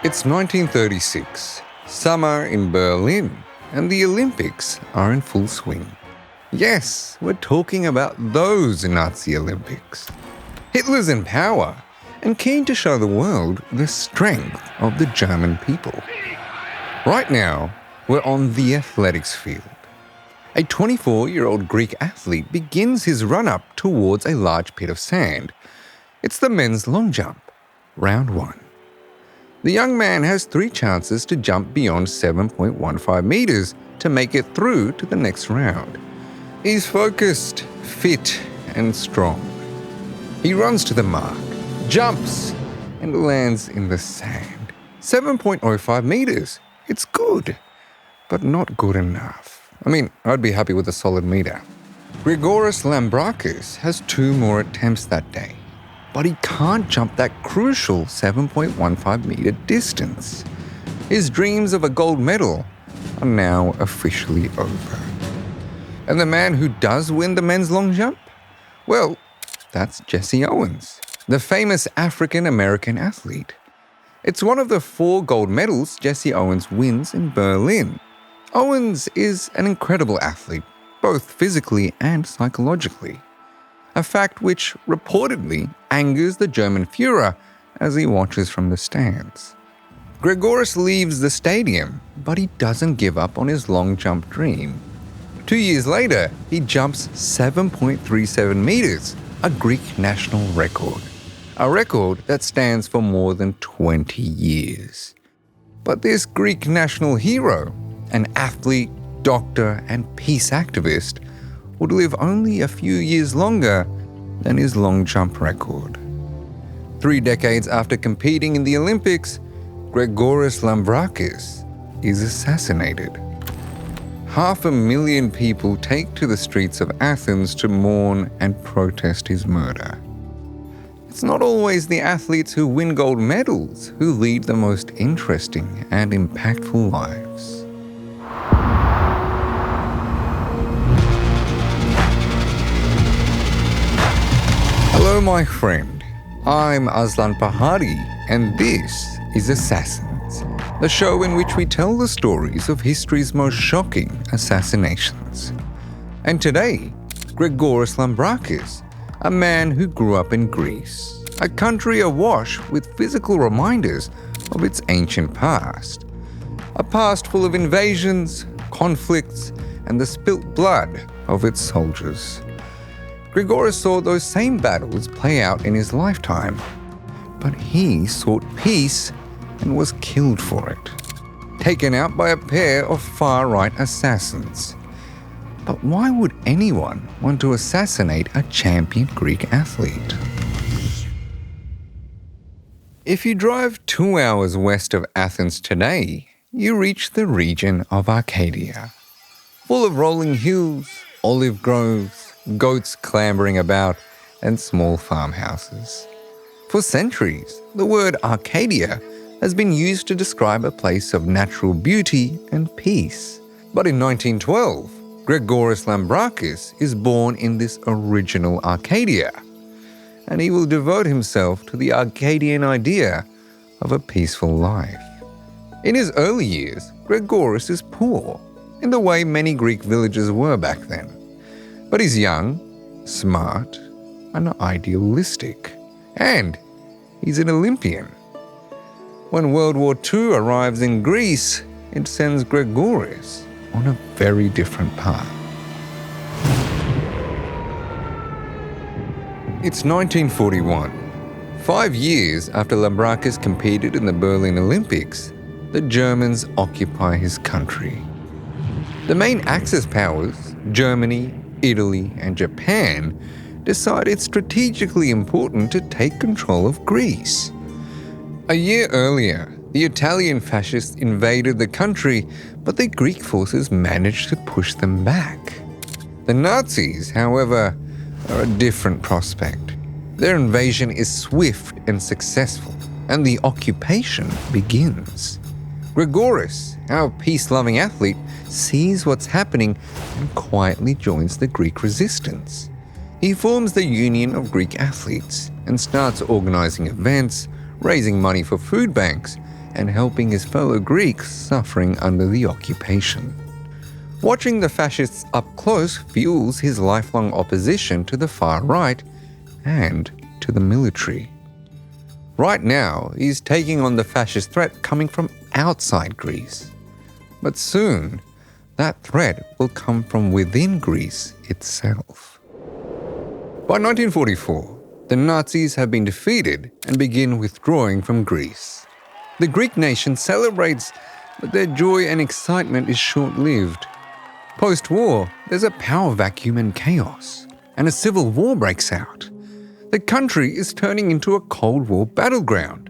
It's 1936, summer in Berlin, and the Olympics are in full swing. Yes, we're talking about those Nazi Olympics. Hitler's in power and keen to show the world the strength of the German people. Right now, we're on the athletics field. A 24-year-old Greek athlete begins his run-up towards a large pit of sand. It's the men's long jump, round 1. The young man has 3 chances to jump beyond 7.15 meters to make it through to the next round. He's focused, fit, and strong. He runs to the mark, jumps, and lands in the sand. 7.05 meters. It's good, but not good enough. I'd be happy with a solid meter. Grigoris Lambrakis has 2 more attempts that day, but he can't jump that crucial 7.15 meter distance. His dreams of a gold medal are now officially over. And the man who does win the men's long jump? Well, that's Jesse Owens, the famous African-American athlete. It's one of the 4 gold medals Jesse Owens wins in Berlin. Owens is an incredible athlete, both physically and psychologically. A fact which reportedly angers the German Führer as he watches from the stands. Grigoris leaves the stadium, but he doesn't give up on his long jump dream. 2 years later, he jumps 7.37 meters, a Greek national record. A record that stands for more than 20 years. But this Greek national hero, an athlete, doctor, and peace activist, would live only a few years longer than his long jump record. 3 decades after competing in the Olympics, Grigoris Lambrakis is assassinated. 500,000 people take to the streets of Athens to mourn and protest his murder. It's not always the athletes who win gold medals who lead the most interesting and impactful lives. Hello, my friend. I'm Aslan Pahari, and this is Assassins, the show in which we tell the stories of history's most shocking assassinations. And today, Grigoris Lambrakis, a man who grew up in Greece, a country awash with physical reminders of its ancient past. A past full of invasions, conflicts, and the spilt blood of its soldiers. Grigoris saw those same battles play out in his lifetime, but he sought peace and was killed for it, taken out by a pair of far-right assassins. But why would anyone want to assassinate a champion Greek athlete? If you drive 2 hours west of Athens today, you reach the region of Arcadia, full of rolling hills, olive groves, goats clambering about, and small farmhouses. For centuries, the word Arcadia has been used to describe a place of natural beauty and peace. But in 1912, Grigoris Lambrakis is born in this original Arcadia, and he will devote himself to the Arcadian idea of a peaceful life. In his early years, Grigoris is poor, in the way many Greek villages were back then. But he's young, smart, and idealistic. And he's an Olympian. When World War II arrives in Greece, it sends Grigoris on a very different path. It's 1941. 5 years after Lambrakis competed in the Berlin Olympics, the Germans occupy his country. The main Axis powers, Germany, Italy, and Japan, decide it's strategically important to take control of Greece. A year earlier, the Italian fascists invaded the country, but the Greek forces managed to push them back. The Nazis, however, are a different prospect. Their invasion is swift and successful, and the occupation begins. Grigoris, our peace-loving athlete, sees what's happening and quietly joins the Greek resistance. He forms the Union of Greek Athletes and starts organizing events, raising money for food banks, and helping his fellow Greeks suffering under the occupation. Watching the fascists up close fuels his lifelong opposition to the far right and to the military. Right now, he's taking on the fascist threat coming from outside Greece. But soon, that threat will come from within Greece itself. By 1944, the Nazis have been defeated and begin withdrawing from Greece. The Greek nation celebrates, but their joy and excitement is short-lived. Post-war, there's a power vacuum and chaos, and a civil war breaks out. The country is turning into a Cold War battleground.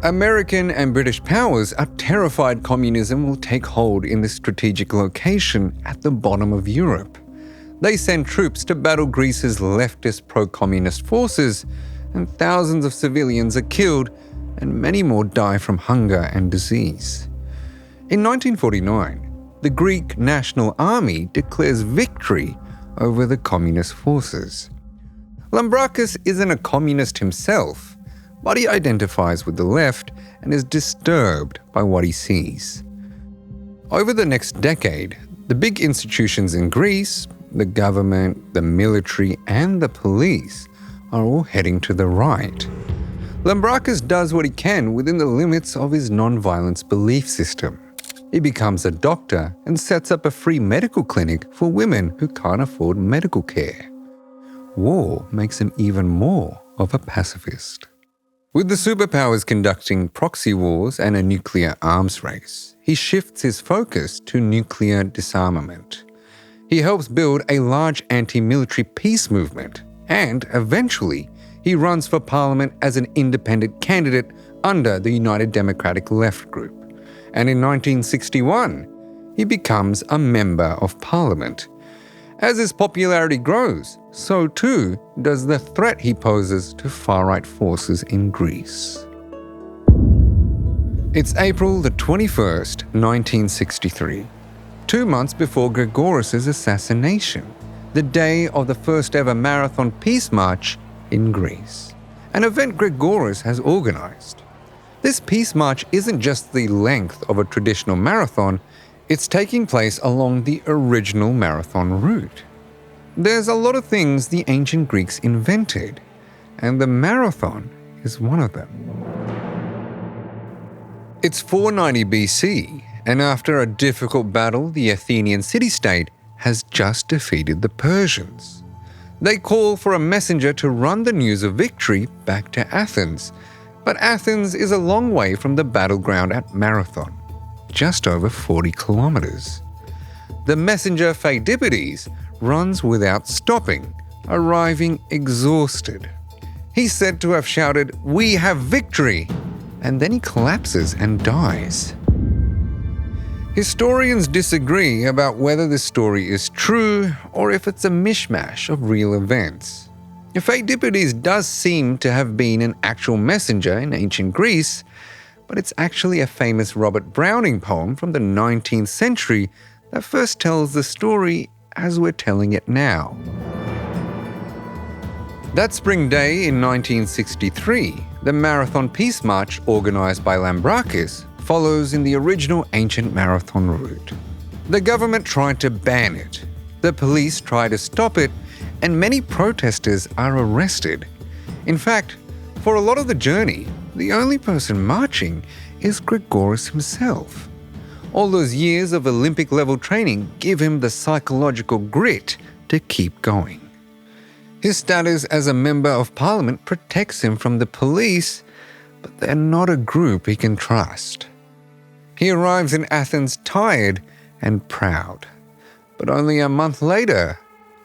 American and British powers are terrified communism will take hold in this strategic location at the bottom of Europe. They send troops to battle Greece's leftist pro-communist forces, and thousands of civilians are killed and many more die from hunger and disease. In 1949, the Greek National Army declares victory over the communist forces. Lambrakis isn't a communist himself, but he identifies with the left and is disturbed by what he sees. Over the next decade, the big institutions in Greece, the government, the military, and the police are all heading to the right. Lambrakis does what he can within the limits of his non-violence belief system. He becomes a doctor and sets up a free medical clinic for women who can't afford medical care. War makes him even more of a pacifist. With the superpowers conducting proxy wars and a nuclear arms race, he shifts his focus to nuclear disarmament. He helps build a large anti-military peace movement, and eventually he runs for parliament as an independent candidate under the United Democratic Left group. And in 1961, he becomes a member of parliament. As his popularity grows, so too does the threat he poses to far-right forces in Greece. It's April the 21st, 1963, 2 months before Grigoris' assassination, the day of the first ever marathon peace march in Greece, an event Grigoris has organized. This peace march isn't just the length of a traditional marathon, it's taking place along the original marathon route. There's a lot of things the ancient Greeks invented, and the marathon is one of them. It's 490 BC, and after a difficult battle, the Athenian city-state has just defeated the Persians. They call for a messenger to run the news of victory back to Athens, but Athens is a long way from the battleground at Marathon, just over 40 kilometers. The messenger Pheidippides runs without stopping, arriving exhausted. He's said to have shouted, "We have victory!" and then he collapses and dies. Historians disagree about whether this story is true or if it's a mishmash of real events. Pheidippides does seem to have been an actual messenger in ancient Greece, but it's actually a famous Robert Browning poem from the 19th century that first tells the story as we're telling it now. That spring day in 1963, the Marathon Peace March organized by Lambrakis follows in the original ancient marathon route. The government tried to ban it, the police tried to stop it, and many protesters are arrested. In fact, for a lot of the journey, the only person marching is Grigoris himself. All those years of Olympic-level training give him the psychological grit to keep going. His status as a member of parliament protects him from the police, but they're not a group he can trust. He arrives in Athens tired and proud, but only a month later,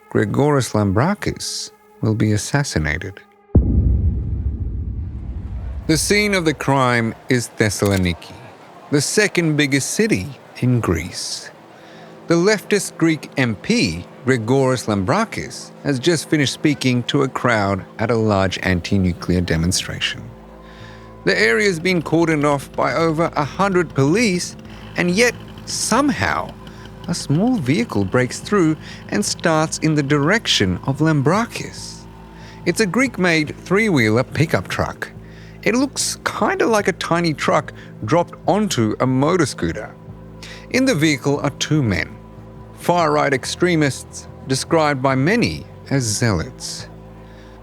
Grigoris Lambrakis will be assassinated. The scene of the crime is Thessaloniki, the second biggest city in Greece. The leftist Greek MP, Grigoris Lambrakis, has just finished speaking to a crowd at a large anti-nuclear demonstration. The area has been cordoned off by over 100 police, and yet, somehow, a small vehicle breaks through and starts in the direction of Lambrakis. It's a Greek-made three-wheeler pickup truck. It looks kinda like a tiny truck dropped onto a motor scooter. In the vehicle are two men, far-right extremists described by many as zealots.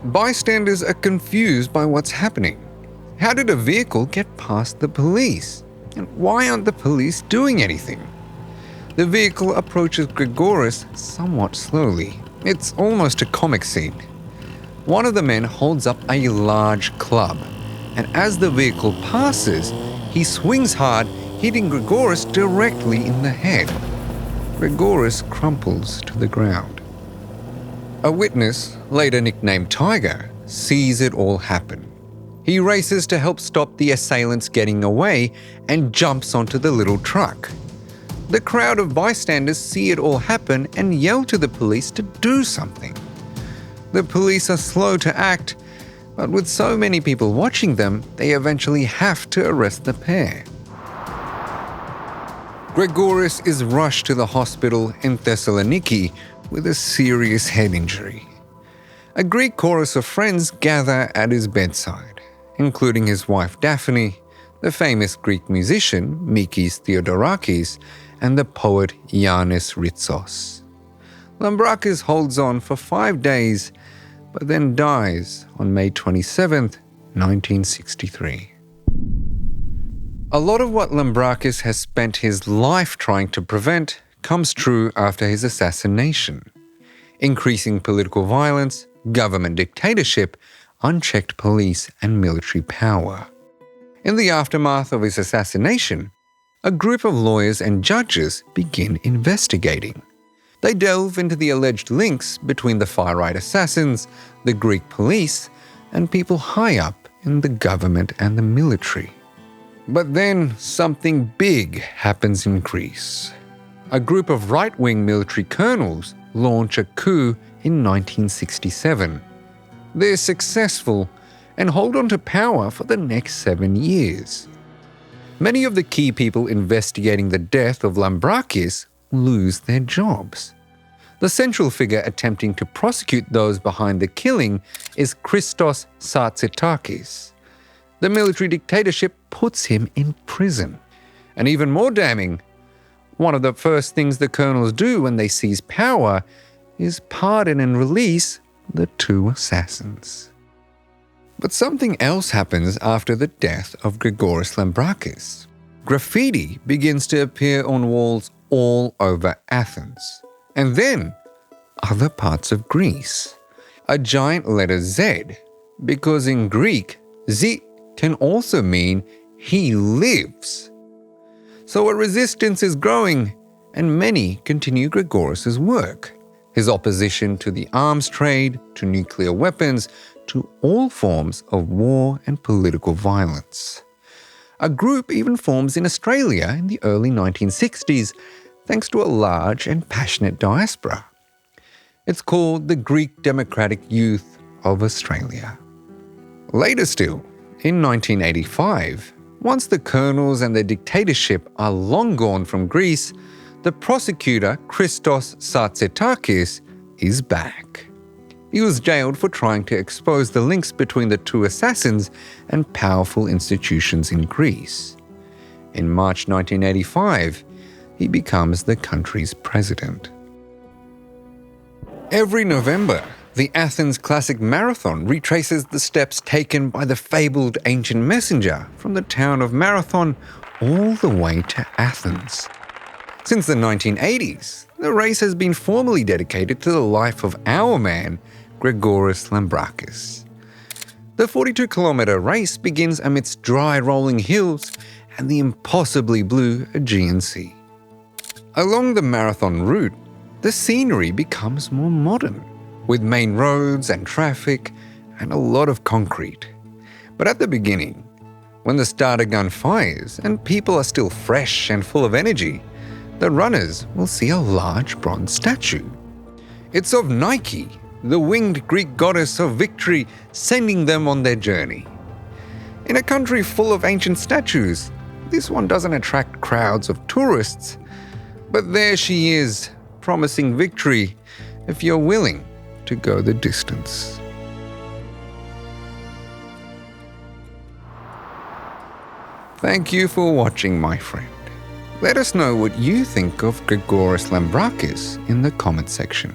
Bystanders are confused by what's happening. How did a vehicle get past the police? And why aren't the police doing anything? The vehicle approaches Grigoris somewhat slowly. It's almost a comic scene. One of the men holds up a large club, and as the vehicle passes, he swings hard, hitting Grigoris directly in the head. Grigoris crumples to the ground. A witness, later nicknamed Tiger, sees it all happen. He races to help stop the assailants getting away and jumps onto the little truck. The crowd of bystanders see it all happen and yell to the police to do something. The police are slow to act, but with so many people watching them, they eventually have to arrest the pair. Grigoris is rushed to the hospital in Thessaloniki with a serious head injury. A Greek chorus of friends gather at his bedside, including his wife Daphne, the famous Greek musician Mikis Theodorakis, and the poet Yannis Ritsos. Lambrakis holds on for 5 days, but then dies on May 27, 1963. A lot of what Lambrakis has spent his life trying to prevent comes true after his assassination. Increasing political violence, government dictatorship, unchecked police and military power. In the aftermath of his assassination, a group of lawyers and judges begin investigating. They delve into the alleged links between the far-right assassins, the Greek police, and people high up in the government and the military. But then something big happens in Greece. A group of right-wing military colonels launch a coup in 1967. They're successful and hold on to power for the next 7 years. Many of the key people investigating the death of Lambrakis lose their jobs. The central figure attempting to prosecute those behind the killing is Christos Sartsitakis. The military dictatorship puts him in prison. And even more damning, one of the first things the colonels do when they seize power is pardon and release the two assassins. But something else happens after the death of Grigoris Lambrakis. Graffiti begins to appear on walls all over Athens, and then other parts of Greece. A giant letter Z, because in Greek, Z can also mean he lives. So a resistance is growing, and many continue Grigoris's work. His opposition to the arms trade, to nuclear weapons, to all forms of war and political violence. A group even forms in Australia in the early 1960s, thanks to a large and passionate diaspora. It's called the Greek Democratic Youth of Australia. Later still, in 1985, once the colonels and the dictatorship are long gone from Greece, the prosecutor Christos Sartsitakis is back. He was jailed for trying to expose the links between the two assassins and powerful institutions in Greece. In March 1985, he becomes the country's president. Every November, the Athens Classic Marathon retraces the steps taken by the fabled ancient messenger from the town of Marathon all the way to Athens. Since the 1980s, the race has been formally dedicated to the life of our man, Grigoris Lambrakis. The 42-kilometre race begins amidst dry rolling hills and the impossibly blue Aegean Sea. Along the marathon route, the scenery becomes more modern, with main roads and traffic and a lot of concrete. But at the beginning, when the starter gun fires and people are still fresh and full of energy, the runners will see a large bronze statue. It's of Nike, the winged Greek goddess of victory, sending them on their journey. In a country full of ancient statues, this one doesn't attract crowds of tourists, but there she is, promising victory if you're willing to go the distance. Thank you for watching, my friend. Let us know what you think of Grigoris Lambrakis in the comment section.